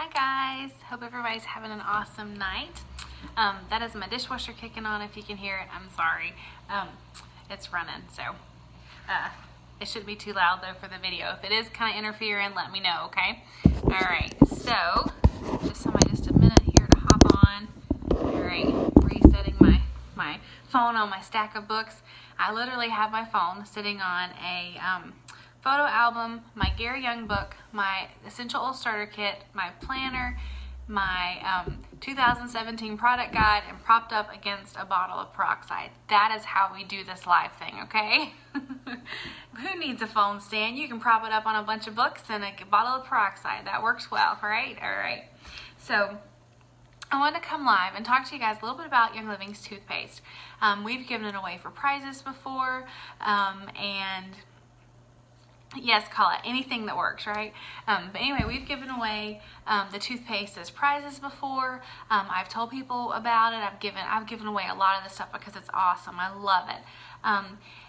Hi guys, hope everybody's having an awesome night. That is my dishwasher kicking on. If you can hear it, I'm sorry. It's running, so it shouldn't be too loud though for the video. If it is kind of interfering, let me know, okay? Alright, so just a minute here to hop on. Alright, resetting my phone on my stack of books. I literally have my phone sitting on a photo album, my Gary Young book, my Essential Oil Starter Kit, my planner, my 2017 product guide, and propped up against a bottle of peroxide. That is how we do this live thing, okay? Who needs a phone stand? You can prop it up on a bunch of books and a bottle of peroxide. That works well, right? All right. So I wanted to come live and talk to you guys a little bit about Young Living's toothpaste. We've given it away for prizes before, and yes, call it anything that works, right? But anyway, we've given away the toothpaste as prizes before. I've told people about it. I've given away a lot of this stuff because it's awesome. I love it.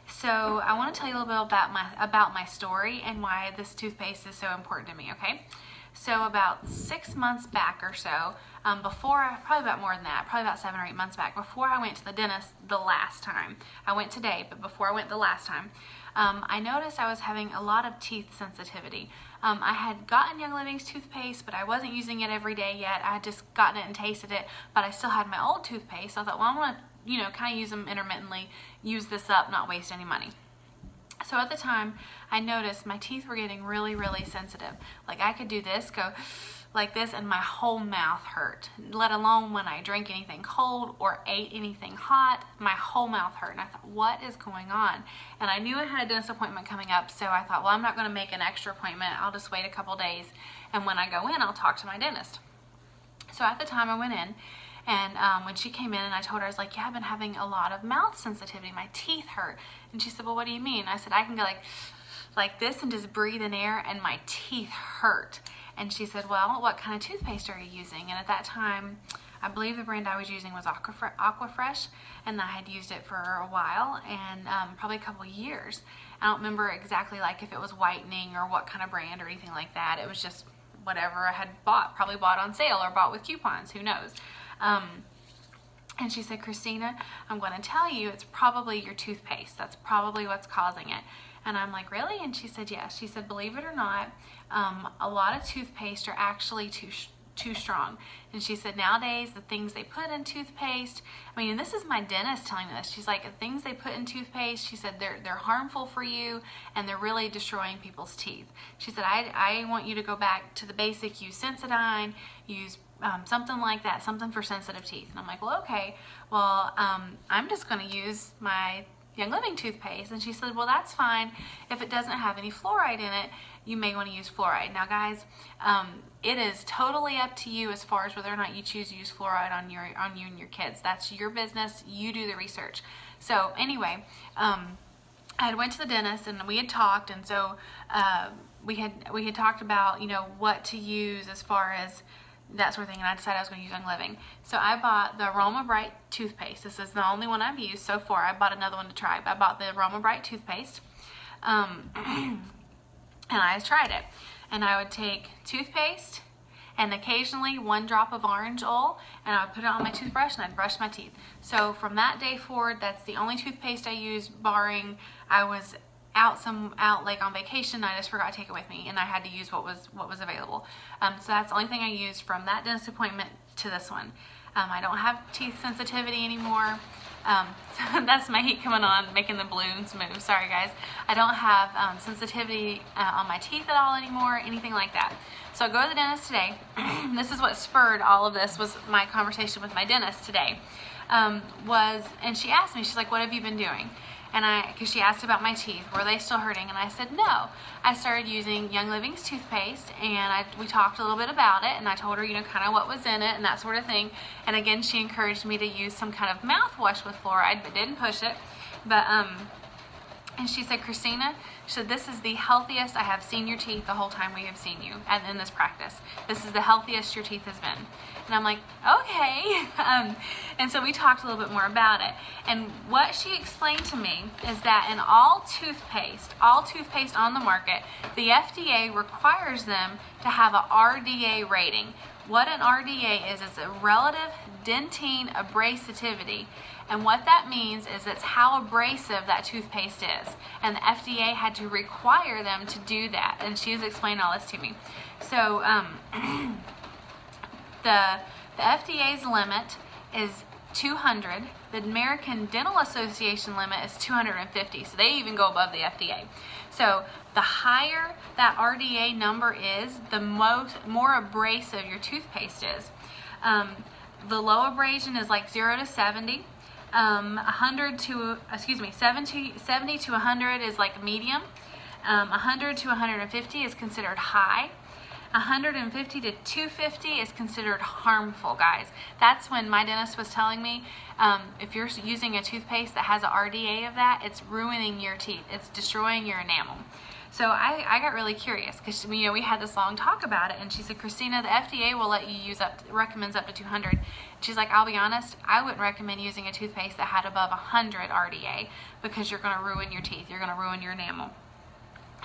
So I want to tell you a little bit about my story and why this toothpaste is so important to me. Okay. So about 6 months back or so, probably about more than that, probably about 7 or 8 months back, before I went to the dentist the last time. I went today, but before I went the last time, I noticed I was having a lot of teeth sensitivity. I had gotten Young Living's toothpaste, but I wasn't using it every day yet. I had just gotten it and tasted it, but I still had my old toothpaste. So I thought, well, I'm going to, kind of use them intermittently, use this up, not waste any money. So at the time, I noticed my teeth were getting really, really sensitive. Like I could do this, go like this, and my whole mouth hurt. Let alone when I drank anything cold or ate anything hot, my whole mouth hurt. And I thought, what is going on? And I knew I had a dentist appointment coming up, so I thought, well, I'm not going to make an extra appointment. I'll just wait a couple days, and when I go in, I'll talk to my dentist. So at the time, I went in. And when she came in and I told her, I was like, yeah, I've been having a lot of mouth sensitivity. My teeth hurt. And she said, well, what do you mean? I said, I can go like this and just breathe in air and my teeth hurt. And she said, well, what kind of toothpaste are you using? And at that time, I believe the brand I was using was Aquafresh, and I had used it for a while, and probably a couple years. I don't remember exactly like if it was whitening or what kind of brand or anything like that. It was just whatever I had bought, probably bought on sale or bought with coupons, who knows. And she said, Christina, I'm going to tell you it's probably your toothpaste. That's probably what's causing it. And I'm like, really? And she said, yes. She said, believe it or not, a lot of toothpaste are actually too strong. And she said, nowadays, the things they put in toothpaste, I mean, and this is my dentist telling me this. She's like, the things they put in toothpaste, she said, they're harmful for you, and they're really destroying people's teeth. She said, I want you to go back to the basic, use Sensodyne, use something like that, something for sensitive teeth. And I'm like, well, okay, well, I'm just going to use my Young Living toothpaste. And she said, well, that's fine. If it doesn't have any fluoride in it, you may want to use fluoride. Now, guys, it is totally up to you as far as whether or not you choose to use fluoride on you and your kids. That's your business. You do the research. So anyway, I had went to the dentist and we had talked, and so we had talked about what to use as far as that sort of thing, and I decided I was going to use Young Living. So I bought the Aroma Bright toothpaste. This is the only one I've used so far. I bought another one to try, but I bought the Aroma Bright toothpaste, and I tried it. And I would take toothpaste and occasionally 1 drop of orange oil, and I would put it on my toothbrush and I'd brush my teeth. So from that day forward, that's the only toothpaste I used, barring I was out like on vacation. I just forgot to take it with me, and I had to use what was available. So that's the only thing I used from that dentist appointment to this one. I don't have teeth sensitivity anymore. That's my heat coming on, making the balloons move. Sorry guys. I don't have sensitivity on my teeth at all anymore, anything like that. So I go to the dentist today. This is what spurred all of this, was my conversation with my dentist today. And she asked me, she's like, what have you been doing? And because she asked about my teeth, were they still hurting? And I said, no. I started using Young Living's toothpaste, and we talked a little bit about it, and I told her, kind of what was in it and that sort of thing. And again, she encouraged me to use some kind of mouthwash with fluoride, but didn't push it. But, And she said, Christina, she said, this is the healthiest I have seen your teeth the whole time we have seen you and in this practice. This is the healthiest your teeth has been. And I'm like, okay. And so we talked a little bit more about it. And what she explained to me is that in all toothpaste on the market, the FDA requires them to have a RDA rating. What an RDA is a relative dentine abrasivity. And what that means is it's how abrasive that toothpaste is. And the FDA had to require them to do that. And she was explaining all this to me. So the FDA's limit is 200. The American Dental Association limit is 250. So they even go above the FDA. So the higher that RDA number is, the more abrasive your toothpaste is. The low abrasion is like 0 to 70. 70 to 100 is like medium. 100 to 150 is considered high. 150 to 250 is considered harmful, guys. That's when my dentist was telling me, if you're using a toothpaste that has an RDA of that, it's ruining your teeth. It's destroying your enamel. So I got really curious because we had this long talk about it, and she said, Christina, the FDA will let you recommends up to 200. She's like, I'll be honest, I wouldn't recommend using a toothpaste that had above 100 RDA because you're going to ruin your teeth. You're going to ruin your enamel.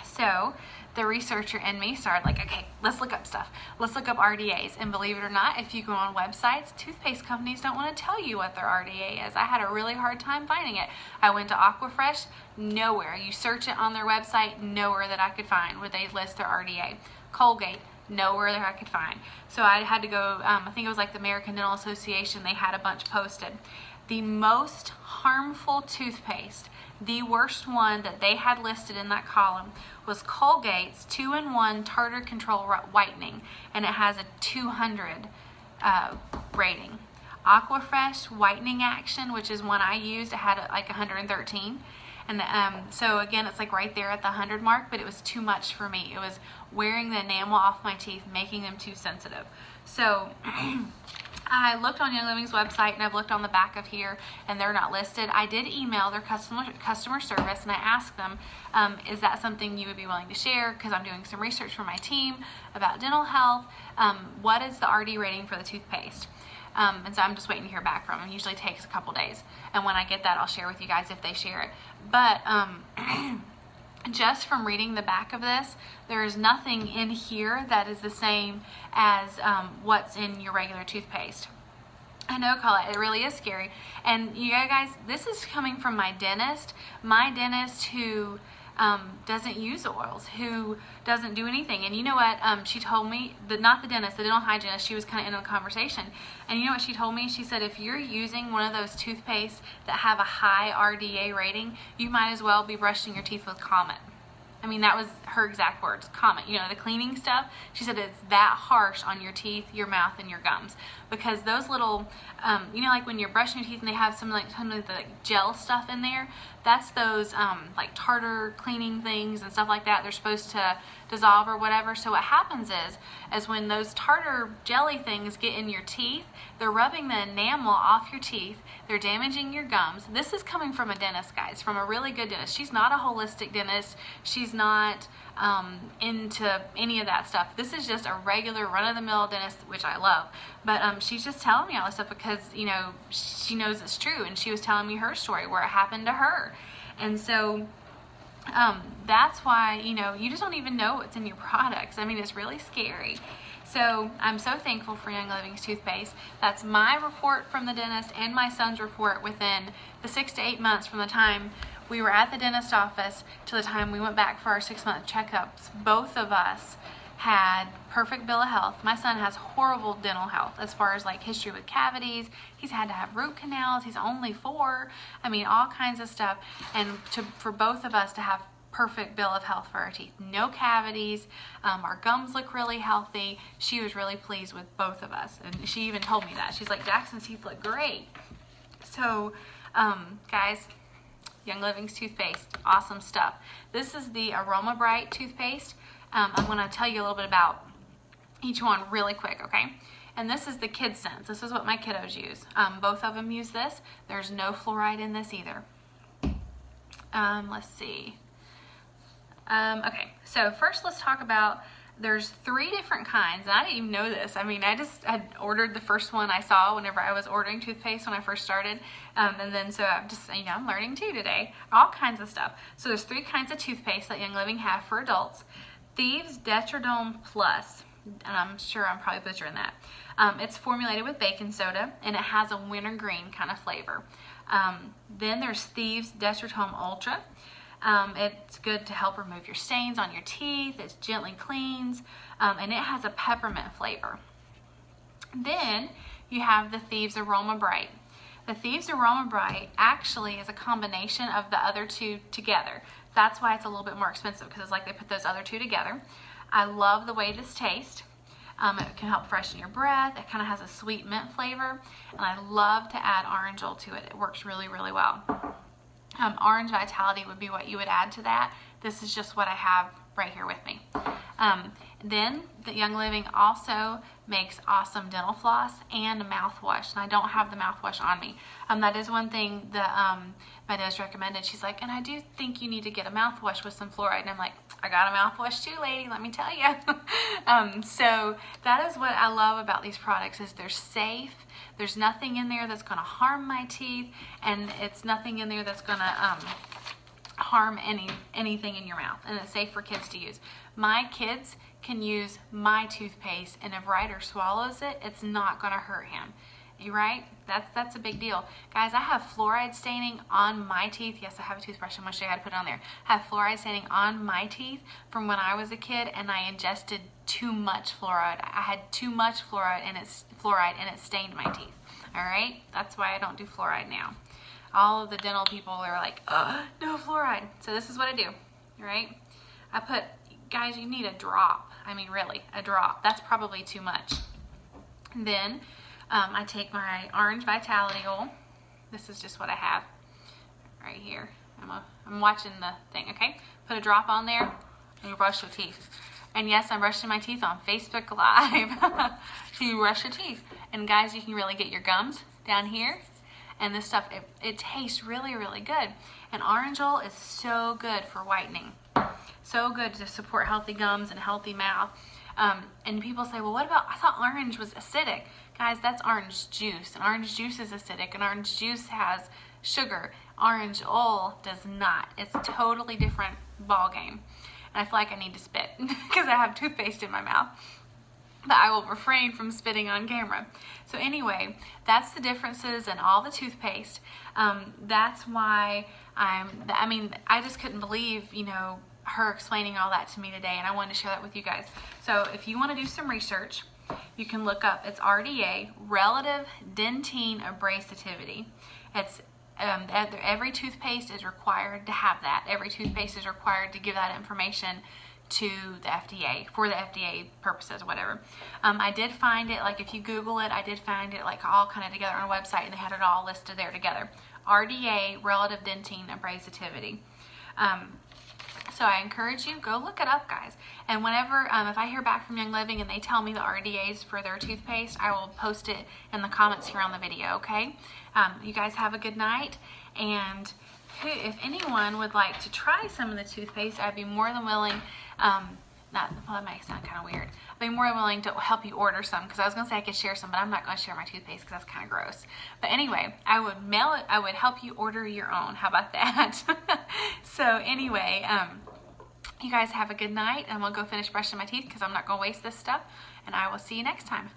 So the researcher in me started like, okay, let's look up stuff. Let's look up RDAs. And believe it or not, if you go on websites, toothpaste companies don't want to tell you what their RDA is. I had a really hard time finding it. I went to Aquafresh, nowhere. You search it on their website, nowhere that I could find would they list their RDA. Colgate, nowhere that I could find. So I had to go, I think it was like the American Dental Association, they had a bunch posted. The most harmful toothpaste, the worst one that they had listed in that column was Colgate's 2-in-1 Tartar Control Whitening, and it has a 200 rating. Aquafresh Whitening Action, which is one I used, it had like 113. And so again, it's like right there at the 100 mark, but it was too much for me. It was wearing the enamel off my teeth, making them too sensitive. So I looked on Young Living's website, and I've looked on the back of here, and they're not listed. I did email their customer service, and I asked them, is that something you would be willing to share? Because I'm doing some research for my team about dental health. What is the RD rating for the toothpaste? And so I'm just waiting to hear back from them. It usually takes a couple days. And when I get that, I'll share with you guys if they share it. But just from reading the back of this, there is nothing in here that is the same as what's in your regular toothpaste. I know, Colette, it really is scary. And you guys, this is coming from my dentist who doesn't use oils, who doesn't do anything. And you know what she told me, not the dentist, the dental hygienist, she was kind of in a conversation. And you know what she told me? She said, if you're using one of those toothpastes that have a high RDA rating, you might as well be brushing your teeth with Comet. I mean, that was her exact words, Comet. The cleaning stuff. She said it's that harsh on your teeth, your mouth, and your gums. Because those little, like when you're brushing your teeth and they have some of the gel stuff in there, that's those like tartar cleaning things and stuff like that. They're supposed to dissolve or whatever. So what happens is when those tartar jelly things get in your teeth, they're rubbing the enamel off your teeth. They're damaging your gums. This is coming from a dentist, guys, from a really good dentist. She's not a holistic dentist. She's not into any of that stuff. This is just a regular run-of-the-mill dentist, which I love. But she's just telling me all this stuff because, she knows it's true. And she was telling me her story where it happened to her. And so that's why, you just don't even know what's in your products. I mean, it's really scary. So I'm so thankful for Young Living's toothpaste. That's my report from the dentist and my son's report within the 6 to 8 months from the time we were at the dentist office to the time we went back for our 6-month checkups. Both of us had perfect bill of health. My son has horrible dental health as far as like history with cavities. He's had to have root canals. He's only 4. I mean, all kinds of stuff. And for both of us to have perfect bill of health for our teeth. No cavities. Our gums look really healthy. She was really pleased with both of us. And she even told me that. She's like, Jackson's teeth look great. So, guys, Young Living's toothpaste, awesome stuff. This is the Aroma Bright toothpaste. I'm going to tell you a little bit about each one really quick, okay? And this is the Kid Sense. This is what my kiddos use. Both of them use this. There's no fluoride in this either. Let's see. Okay, so first let's talk about, there's 3 different kinds, and I didn't even know this. I mean, I ordered the first one I saw whenever I was ordering toothpaste when I first started, and then so I'm just, I'm learning too today, all kinds of stuff. So there's 3 kinds of toothpaste that Young Living have for adults. Thieves Detradome Plus, and I'm sure I'm probably butchering that. It's formulated with baking soda, and it has a wintergreen kind of flavor. Then there's Thieves Detradome Ultra. It's good to help remove your stains on your teeth. It gently cleans, and it has a peppermint flavor. Then you have the Thieves Aroma Bright. The Thieves Aroma Bright actually is a combination of the other 2 together. That's why it's a little bit more expensive, because it's like they put those other 2 together. I love the way this tastes. It can help freshen your breath. It kind of has a sweet mint flavor, and I love to add orange oil to it. It works really, really well. Orange Vitality would be what you would add to that. This is just what I have right here with me. Then the Young Living also makes awesome dental floss and a mouthwash, and I don't have the mouthwash on me. That is one thing that my dentist recommended. She's like, and I do think you need to get a mouthwash with some fluoride, and I'm like, I got a mouthwash too, lady, let me tell you. So that is what I love about these products, is they're safe. There's nothing in there that's going to harm my teeth, and it's nothing in there that's going to harm anything in your mouth, and it's safe for kids to use. My kids can use my toothpaste, and if Ryder swallows it, it's not going to hurt him. You right? That's a big deal. Guys, I have fluoride staining on my teeth. Yes, I have a toothbrush. I'm going to show you how to put it on there. I have fluoride staining on my teeth from when I was a kid, and I ingested too much fluoride. I had too much fluoride, and it stained my teeth. All right? That's why I don't do fluoride now. All of the dental people are like, no fluoride. So this is what I do, right? I put, guys, you need a drop. I mean, really, a drop. That's probably too much. And then I take my Orange Vitality Oil. This is just what I have right here. I'm watching the thing, okay? Put a drop on there, and you brush your teeth. And yes, I'm brushing my teeth on Facebook Live. So you brush your teeth. And guys, you can really get your gums down here. And this stuff, it tastes really, really good. And orange oil is so good for whitening. So good to support healthy gums and healthy mouth. And people say, well, what about, I thought orange was acidic. Guys, that's orange juice. And orange juice is acidic. And orange juice has sugar. Orange oil does not. It's a totally different ball game. And I feel like I need to spit because I have toothpaste in my mouth. But I will refrain from spitting on camera. So anyway, that's the differences in all the toothpaste. That's why I just couldn't believe, her explaining all that to me today, and I wanted to share that with you guys. So if you want to do some research, you can look up, it's RDA, Relative Dentine Abrasivity. It's every toothpaste is required to have that. Every toothpaste is required to give that information to the FDA, for the FDA purposes, whatever. I did find it, like if you Google it, I did find it like all kind of together on a website, and they had it all listed there together. RDA, Relative Dentine Abrasivity. So I encourage you, go look it up, guys. And whenever, if I hear back from Young Living and they tell me the RDAs for their toothpaste, I will post it in the comments here on the video, okay? You guys have a good night, and if anyone would like to try some of the toothpaste, I'd be more than willing, that might sound kind of weird. I'd be more than willing to help you order some, because I was going to say I could share some, but I'm not going to share my toothpaste because that's kind of gross. But anyway, I would mail it, I would help you order your own. How about that? So anyway, you guys have a good night, and we'll go finish brushing my teeth because I'm not going to waste this stuff, and I will see you next time.